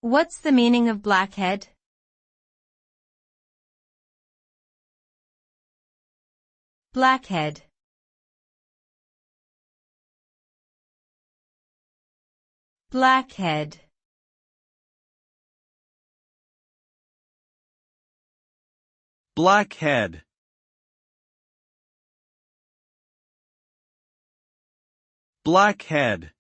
What's the meaning of blackhead? Blackhead. Blackhead. Blackhead. Blackhead.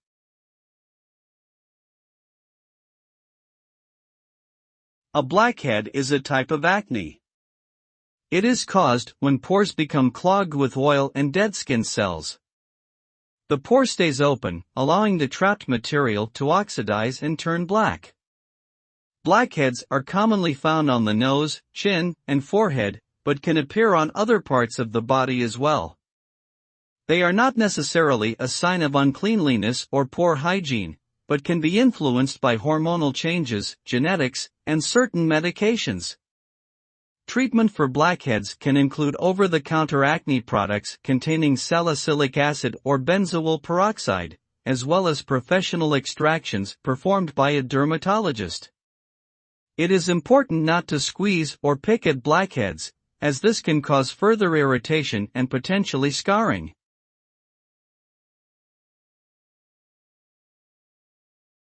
A blackhead is a type of acne. It is caused when pores become clogged with oil and dead skin cells. The pore stays open, allowing the trapped material to oxidize and turn black. Blackheads are commonly found on the nose, chin, and forehead, but can appear on other parts of the body as well. They are not necessarily a sign of uncleanliness or poor hygiene, but can be influenced by hormonal changes, genetics, and certain medications. Treatment for blackheads can include over-the-counter acne products containing salicylic acid or benzoyl peroxide, as well as professional extractions performed by a dermatologist. It is important not to squeeze or pick at blackheads, as this can cause further irritation and potentially scarring.